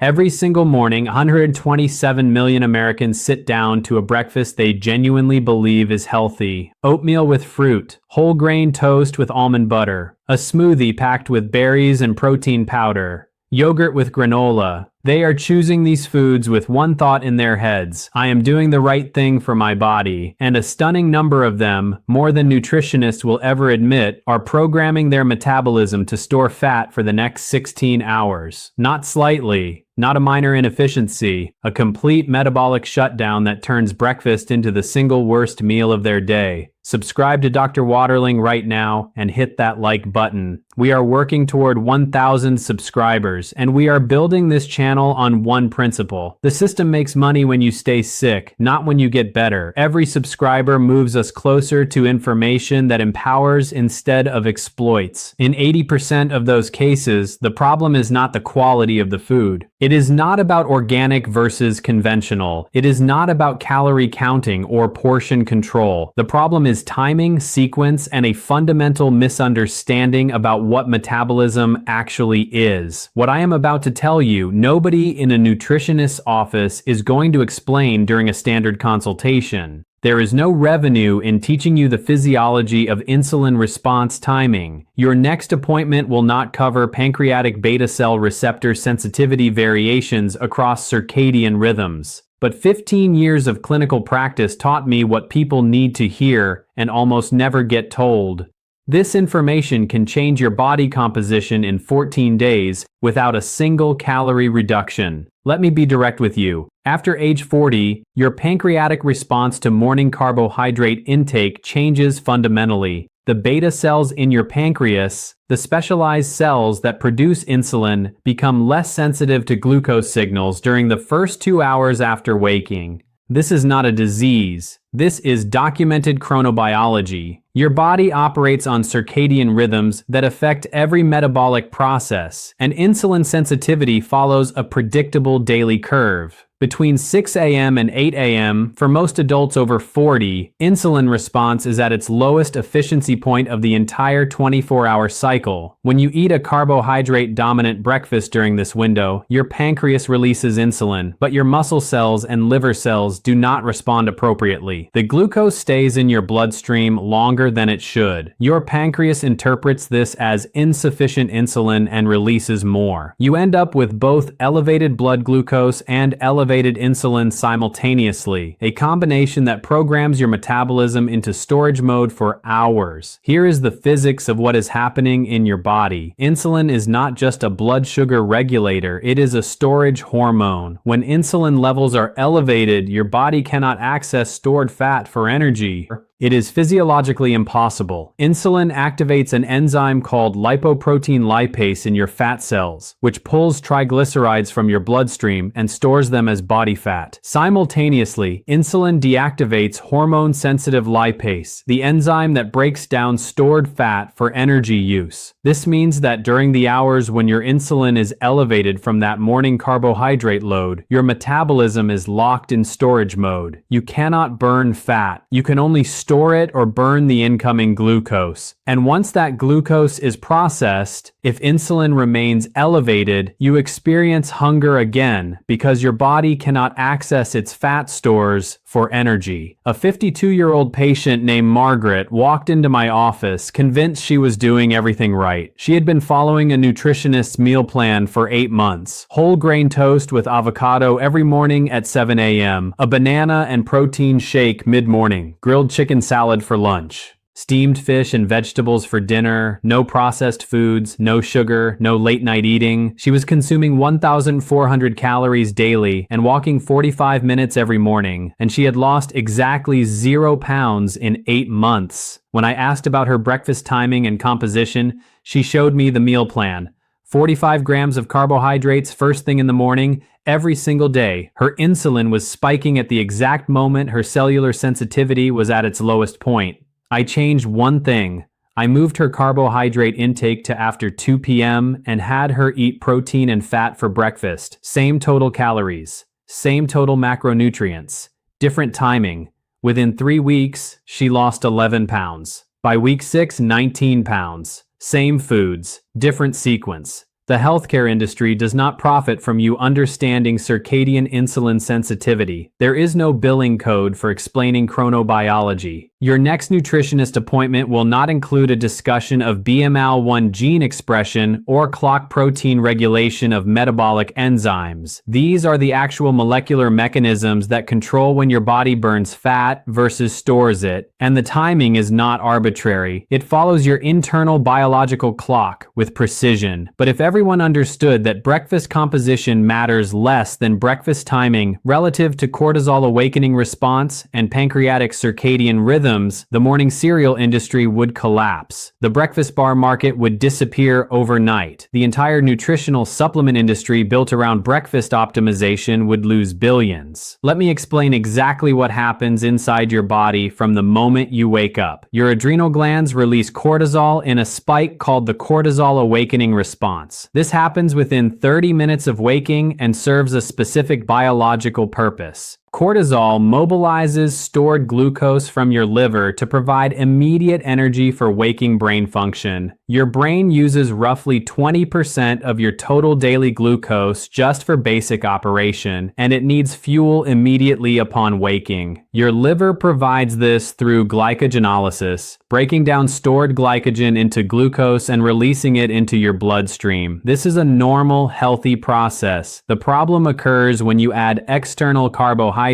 Every single morning, 127 million Americans sit down to a breakfast they genuinely believe is healthy. Oatmeal with fruit, whole grain toast with almond butter, a smoothie packed with berries and protein powder, yogurt with granola. They are choosing these foods with one thought in their heads: I am doing the right thing for my body. And a stunning number of them, more than nutritionists will ever admit, are programming their metabolism to store fat for the next 16 hours. Not slightly, not a minor inefficiency, a complete metabolic shutdown that turns breakfast into the single worst meal of their day. Subscribe to Dr. Waterling right now and hit that like button. We are working toward 1,000 subscribers, and we are building this channel on one principle. The system makes money when you stay sick, not when you get better. Every subscriber moves us closer to information that empowers instead of exploits. In 80% of those cases, the problem is not the quality of the food. It is not about organic versus conventional. It is not about calorie counting or portion control. The problem is timing, sequence, and a fundamental misunderstanding about what metabolism actually is. What I am about to tell you, nobody in a nutritionist's office is going to explain during a standard consultation. There is no revenue in teaching you the physiology of insulin response timing. Your next appointment will not cover pancreatic beta cell receptor sensitivity variations across circadian rhythms. But 15 years of clinical practice taught me what people need to hear and almost never get told. This information can change your body composition in 14 days without a single calorie reduction. Let me be direct with you. After age 40, your pancreatic response to morning carbohydrate intake changes fundamentally. The beta cells in your pancreas, the specialized cells that produce insulin, become less sensitive to glucose signals during the first 2 hours after waking. This is not a disease. This is documented chronobiology. Your body operates on circadian rhythms that affect every metabolic process, and insulin sensitivity follows a predictable daily curve. Between 6 a.m. and 8 a.m., for most adults over 40, insulin response is at its lowest efficiency point of the entire 24-hour cycle. When you eat a carbohydrate-dominant breakfast during this window, your pancreas releases insulin, but your muscle cells and liver cells do not respond appropriately. The glucose stays in your bloodstream longer than it should. Your pancreas interprets this as insufficient insulin and releases more. You end up with both elevated blood glucose and elevated insulin simultaneously, a combination that programs your metabolism into storage mode for hours. Here is the physics of what is happening in your body. Insulin is not just a blood sugar regulator, it is a storage hormone. When insulin levels are elevated, your body cannot access stored fat for energy. It is physiologically impossible. Insulin activates an enzyme called lipoprotein lipase in your fat cells, which pulls triglycerides from your bloodstream and stores them as body fat. Simultaneously, insulin deactivates hormone-sensitive lipase, the enzyme that breaks down stored fat for energy use. This means that during the hours when your insulin is elevated from that morning carbohydrate load, your metabolism is locked in storage mode. You cannot burn fat. You can only store it or burn the incoming glucose. And once that glucose is processed, if insulin remains elevated, you experience hunger again because your body cannot access its fat stores for energy. A 52-year-old patient named Margaret walked into my office convinced she was doing everything right. She had been following a nutritionist's meal plan for 8 months. Whole grain toast with avocado every morning at 7 a.m., a banana and protein shake mid-morning, grilled chicken salad for lunch, steamed fish and vegetables for dinner, no processed foods, no sugar, no late-night eating. She was consuming 1,400 calories daily and walking 45 minutes every morning, and she had lost exactly 0 pounds in 8 months. When I asked about her breakfast timing and composition, she showed me the meal plan. 45 grams of carbohydrates first thing in the morning, every single day. Her insulin was spiking at the exact moment her cellular sensitivity was at its lowest point. I changed one thing. I moved her carbohydrate intake to after 2 p.m. and had her eat protein and fat for breakfast. Same total calories, same total macronutrients, different timing. Within 3 weeks, she lost 11 pounds. By week 6, 19 pounds. Same foods, different sequence, The healthcare industry does not profit from you understanding circadian insulin sensitivity. There is no billing code for explaining chronobiology. Your next nutritionist appointment will not include a discussion of BMAL1 gene expression or clock protein regulation of metabolic enzymes. These are the actual molecular mechanisms that control when your body burns fat versus stores it, and the timing is not arbitrary. It follows your internal biological clock with precision. But if everyone understood that breakfast composition matters less than breakfast timing relative to cortisol awakening response and pancreatic circadian rhythm, the morning cereal industry would collapse. The breakfast bar market would disappear overnight. The entire nutritional supplement industry built around breakfast optimization would lose billions. Let me explain exactly what happens inside your body from the moment you wake up. Your adrenal glands release cortisol in a spike called the cortisol awakening response. This happens within 30 minutes of waking and serves a specific biological purpose. Cortisol mobilizes stored glucose from your liver to provide immediate energy for waking brain function. Your brain uses roughly 20% of your total daily glucose just for basic operation, and it needs fuel immediately upon waking. Your liver provides this through glycogenolysis, breaking down stored glycogen into glucose and releasing it into your bloodstream. This is a normal, healthy process. The problem occurs when you add external carbohydrates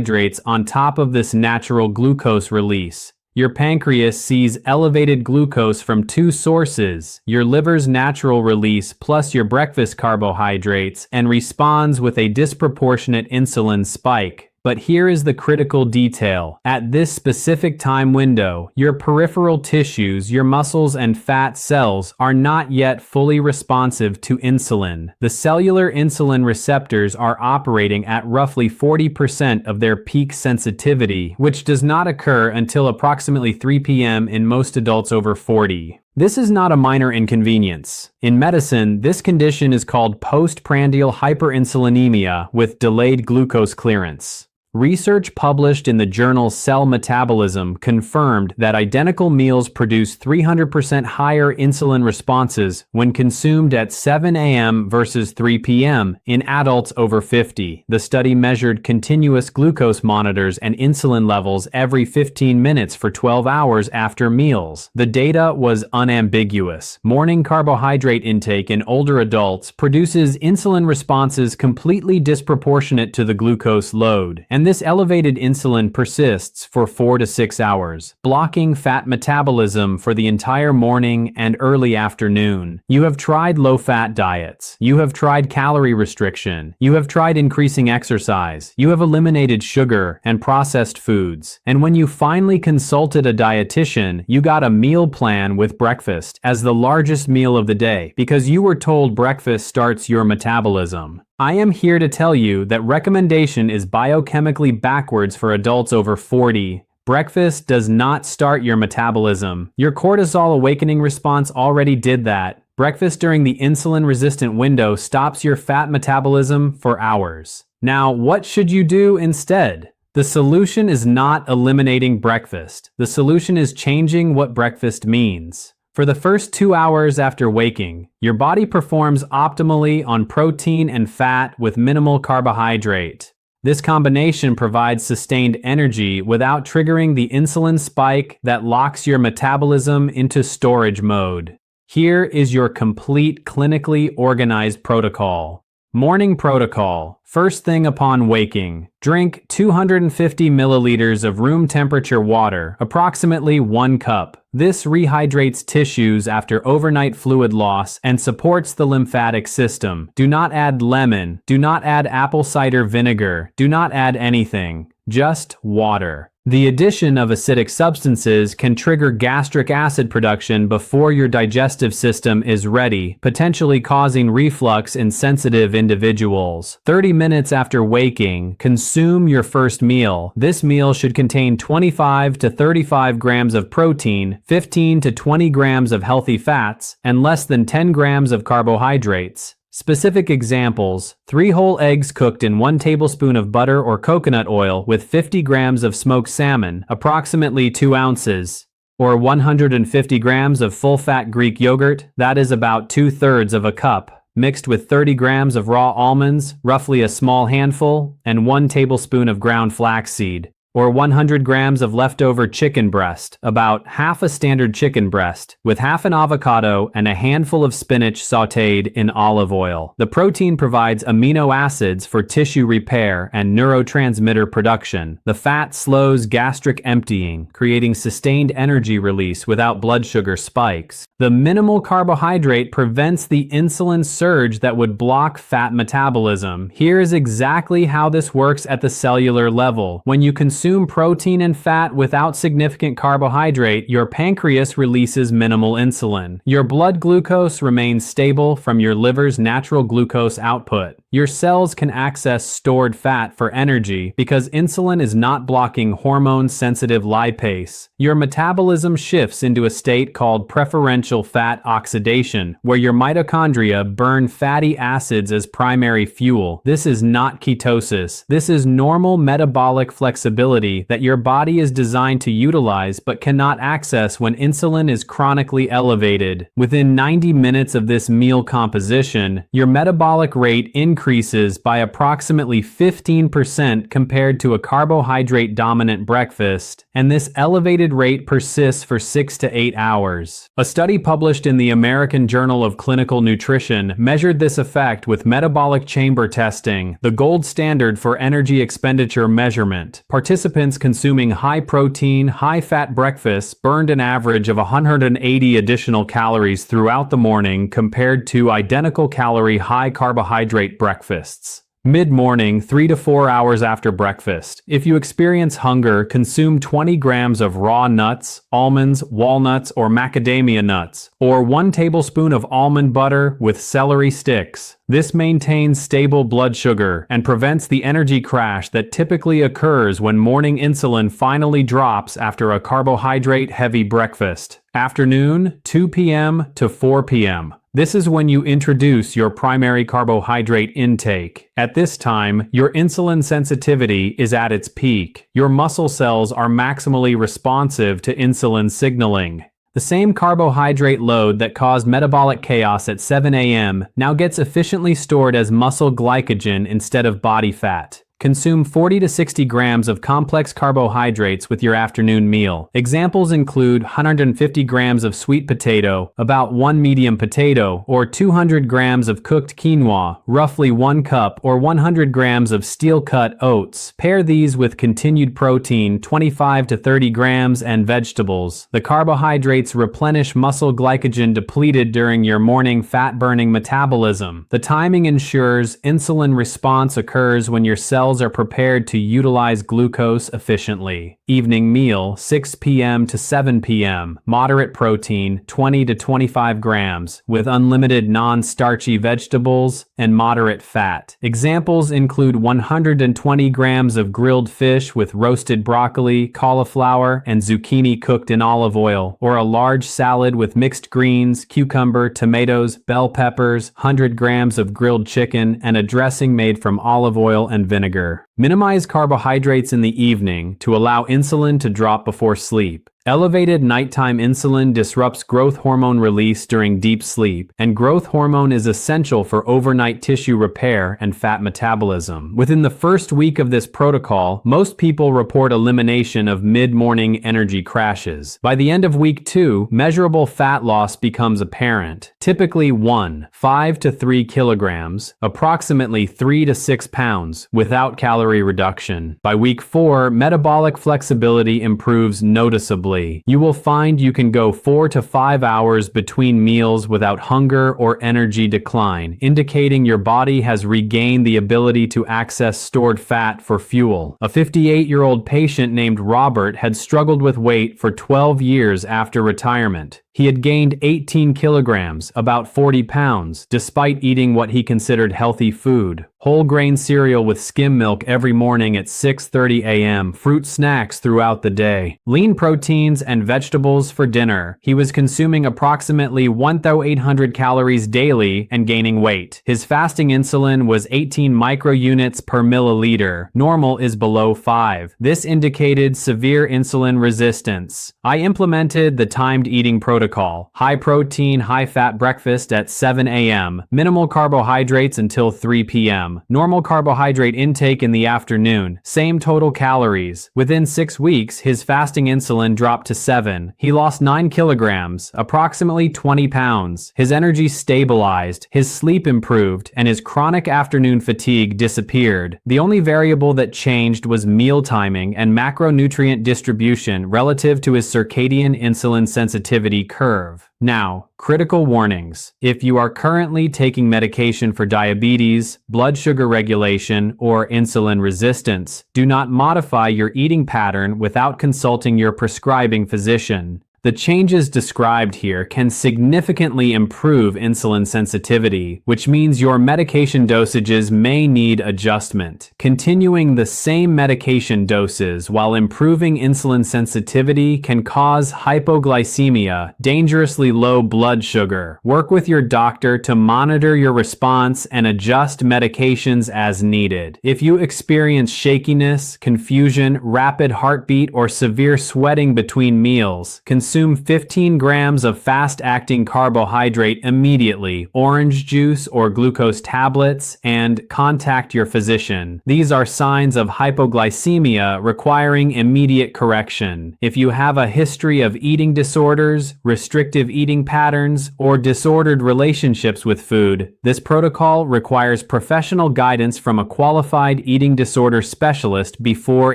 on top of this natural glucose release. Your pancreas sees elevated glucose from two sources, your liver's natural release plus your breakfast carbohydrates, and responds with a disproportionate insulin spike. But here is the critical detail. At this specific time window, your peripheral tissues, your muscles and fat cells are not yet fully responsive to insulin. The cellular insulin receptors are operating at roughly 40% of their peak sensitivity, which does not occur until approximately 3 p.m. in most adults over 40. This is not a minor inconvenience. In medicine, this condition is called postprandial hyperinsulinemia with delayed glucose clearance. Research published in the journal Cell Metabolism confirmed that identical meals produce 300% higher insulin responses when consumed at 7 a.m. versus 3 p.m. in adults over 50. The study measured continuous glucose monitors and insulin levels every 15 minutes for 12 hours after meals. The data was unambiguous. Morning carbohydrate intake in older adults produces insulin responses completely disproportionate to the glucose load, and this elevated insulin persists for 4 to 6 hours, blocking fat metabolism for the entire morning and early afternoon. You have tried low-fat diets. You have tried calorie restriction. You have tried increasing exercise. You have eliminated sugar and processed foods. And when you finally consulted a dietitian, you got a meal plan with breakfast as the largest meal of the day because you were told breakfast starts your metabolism. I am here to tell you that recommendation is biochemically backwards for adults over 40. Breakfast does not start your metabolism. Your cortisol awakening response already did that. Breakfast during the insulin-resistant window stops your fat metabolism for hours. Now, what should you do instead? The solution is not eliminating breakfast. The solution is changing what breakfast means. For the first 2 hours after waking, your body performs optimally on protein and fat with minimal carbohydrate. This combination provides sustained energy without triggering the insulin spike that locks your metabolism into storage mode. Here is your complete clinically organized protocol. Morning protocol. First thing upon waking, drink 250 milliliters of room temperature water, approximately 1 cup. This rehydrates tissues after overnight fluid loss and supports the lymphatic system. Do not add lemon. Do not add apple cider vinegar. Do not add anything. Just water. The addition of acidic substances can trigger gastric acid production before your digestive system is ready, potentially causing reflux in sensitive individuals. 30 minutes after waking, consume your first meal. This meal should contain 25 to 35 grams of protein, 15 to 20 grams of healthy fats, and less than 10 grams of carbohydrates. Specific examples: 3 whole eggs cooked in 1 tablespoon of butter or coconut oil with 50 grams of smoked salmon, approximately 2 ounces, or 150 grams of full-fat Greek yogurt, that is about 2/3 of a cup. mixed with 30 grams of raw almonds, roughly a small handful, and 1 tablespoon of ground flaxseed. Or 100 grams of leftover chicken breast, about half a standard chicken breast, with half an avocado and a handful of spinach sautéed in olive oil. The protein provides amino acids for tissue repair and neurotransmitter production. The fat slows gastric emptying, creating sustained energy release without blood sugar spikes. The minimal carbohydrate prevents the insulin surge that would block fat metabolism. Here is exactly how this works at the cellular level. When you consume protein and fat without significant carbohydrate, your pancreas releases minimal insulin. Your blood glucose remains stable from your liver's natural glucose output. Your cells can access stored fat for energy because insulin is not blocking hormone-sensitive lipase. Your metabolism shifts into a state called preferential fat oxidation, where your mitochondria burn fatty acids as primary fuel. This is not ketosis. This is normal metabolic flexibility that your body is designed to utilize but cannot access when insulin is chronically elevated. Within 90 minutes of this meal composition, your metabolic rate increases by approximately 15% compared to a carbohydrate-dominant breakfast, and this elevated rate persists for 6 to 8 hours. A study published in the American Journal of Clinical Nutrition measured this effect with metabolic chamber testing, the gold standard for energy expenditure measurement. Participants consuming high-protein, high-fat breakfasts burned an average of 180 additional calories throughout the morning compared to identical calorie high-carbohydrate breakfasts. Mid-morning, 3 to 4 hours after breakfast. If you experience hunger, consume 20 grams of raw nuts, almonds, walnuts, or macadamia nuts, or 1 tablespoon of almond butter with celery sticks. This maintains stable blood sugar and prevents the energy crash that typically occurs when morning insulin finally drops after a carbohydrate-heavy breakfast. Afternoon, 2 p.m. to 4 p.m. This is when you introduce your primary carbohydrate intake. At this time, your insulin sensitivity is at its peak. Your muscle cells are maximally responsive to insulin signaling. The same carbohydrate load that caused metabolic chaos at 7 a.m. now gets efficiently stored as muscle glycogen instead of body fat. Consume 40 to 60 grams of complex carbohydrates with your afternoon meal. Examples include 150 grams of sweet potato, about 1 medium potato, or 200 grams of cooked quinoa, roughly 1 cup, or 100 grams of steel-cut oats. Pair these with continued protein, 25 to 30 grams, and vegetables. The carbohydrates replenish muscle glycogen depleted during your morning fat-burning metabolism. The timing ensures insulin response occurs when your cells are prepared to utilize glucose efficiently. Evening meal, 6 p.m. to 7 p.m. Moderate protein, 20 to 25 grams, with unlimited non-starchy vegetables and moderate fat. Examples include 120 grams of grilled fish with roasted broccoli, cauliflower, and zucchini cooked in olive oil, or a large salad with mixed greens, cucumber, tomatoes, bell peppers, 100 grams of grilled chicken, and a dressing made from olive oil and vinegar. Minimize carbohydrates in the evening to allow insulin to drop before sleep. Elevated nighttime insulin disrupts growth hormone release during deep sleep, and growth hormone is essential for overnight tissue repair and fat metabolism. Within the first week of this protocol, most people report elimination of mid-morning energy crashes. By the end of week 2, measurable fat loss becomes apparent, typically 5 to 3 kilograms, approximately 3 to 6 pounds, without calorie reduction. By week 4, metabolic flexibility improves noticeably. You will find you can go 4 to 5 hours between meals without hunger or energy decline, indicating your body has regained the ability to access stored fat for fuel. A 58-year-old patient named Robert had struggled with weight for 12 years after retirement. He had gained 18 kilograms, about 40 pounds, despite eating what he considered healthy food. Whole grain cereal with skim milk every morning at 6:30 a.m., fruit snacks throughout the day, lean proteins and vegetables for dinner. He was consuming approximately 1,800 calories daily and gaining weight. His fasting insulin was 18 microunits per milliliter. Normal is below 5. This indicated severe insulin resistance. I implemented the timed eating protocol protocol: high protein, high fat breakfast at 7 a.m., minimal carbohydrates until 3 p.m., normal carbohydrate intake in the afternoon, same total calories. Within 6 weeks, his fasting insulin dropped to 7. He lost 9 kilograms, approximately 20 pounds. His energy stabilized, his sleep improved, and his chronic afternoon fatigue disappeared. The only variable that changed was meal timing and macronutrient distribution relative to his circadian insulin sensitivity curve. Now, critical warnings. If you are currently taking medication for diabetes, blood sugar regulation, or insulin resistance, do not modify your eating pattern without consulting your prescribing physician. The changes described here can significantly improve insulin sensitivity, which means your medication dosages may need adjustment. Continuing the same medication doses while improving insulin sensitivity can cause hypoglycemia, dangerously low blood sugar. Work with your doctor to monitor your response and adjust medications as needed. If you experience shakiness, confusion, rapid heartbeat, or severe sweating between meals, consume 15 grams of fast-acting carbohydrate immediately, orange juice or glucose tablets, and contact your physician. These are signs of hypoglycemia requiring immediate correction. If you have a history of eating disorders, restrictive eating patterns, or disordered relationships with food, this protocol requires professional guidance from a qualified eating disorder specialist before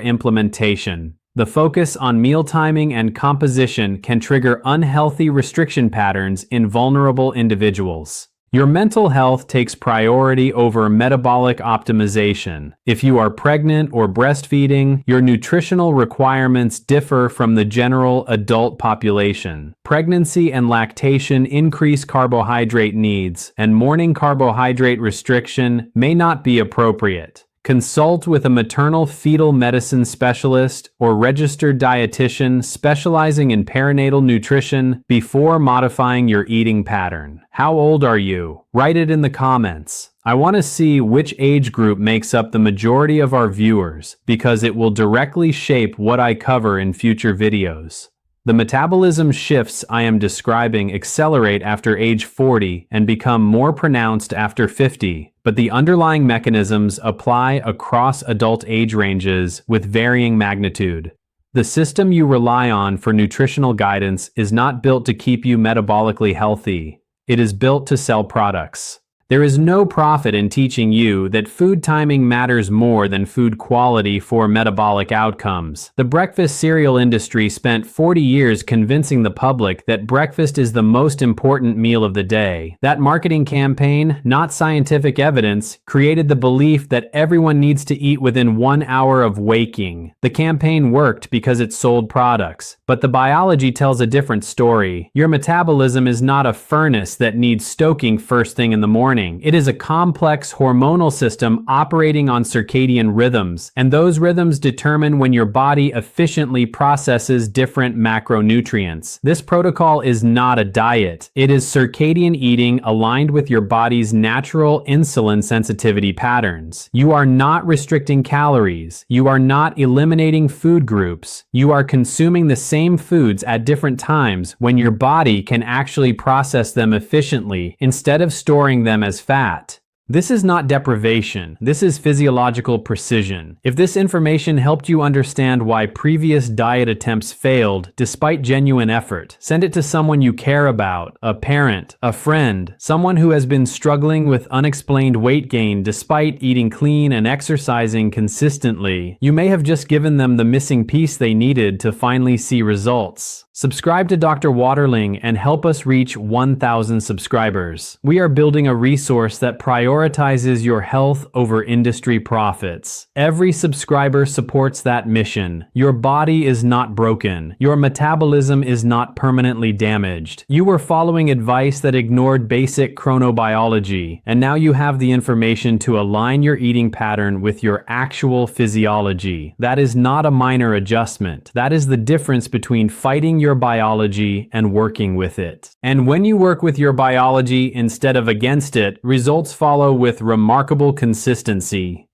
implementation. The focus on meal timing and composition can trigger unhealthy restriction patterns in vulnerable individuals. Your mental health takes priority over metabolic optimization. If you are pregnant or breastfeeding, your nutritional requirements differ from the general adult population. Pregnancy and lactation increase carbohydrate needs, and morning carbohydrate restriction may not be appropriate. Consult with a maternal fetal medicine specialist or registered dietitian specializing in perinatal nutrition before modifying your eating pattern. How old are you? Write it in the comments. I want to see which age group makes up the majority of our viewers, because it will directly shape what I cover in future videos. The metabolism shifts I am describing accelerate after age 40 and become more pronounced after 50, but the underlying mechanisms apply across adult age ranges with varying magnitude. The system you rely on for nutritional guidance is not built to keep you metabolically healthy. It is built to sell products. There is no profit in teaching you that food timing matters more than food quality for metabolic outcomes. The breakfast cereal industry spent 40 years convincing the public that breakfast is the most important meal of the day. That marketing campaign, not scientific evidence, created the belief that everyone needs to eat within 1 hour of waking. The campaign worked because it sold products, but the biology tells a different story. Your metabolism is not a furnace that needs stoking first thing in the morning. It is a complex hormonal system operating on circadian rhythms, and those rhythms determine when your body efficiently processes different macronutrients. This protocol is not a diet. It is circadian eating aligned with your body's natural insulin sensitivity patterns. You are not restricting calories. You are not eliminating food groups. You are consuming the same foods at different times when your body can actually process them efficiently instead of storing them as fat. This is not deprivation. This is physiological precision. If this information helped you understand why previous diet attempts failed despite genuine effort, send it to someone you care about, a parent, a friend, someone who has been struggling with unexplained weight gain despite eating clean and exercising consistently. You may have just given them the missing piece they needed to finally see results. Subscribe to Dr. Waterling and help us reach 1,000 subscribers. We are building a resource that prioritizes your health over industry profits. Every subscriber supports that mission. Your body is not broken. Your metabolism is not permanently damaged. You were following advice that ignored basic chronobiology, and now you have the information to align your eating pattern with your actual physiology. That is not a minor adjustment. That is the difference between fighting your biology and working with it. And when you work with your biology instead of against it, results follow with remarkable consistency.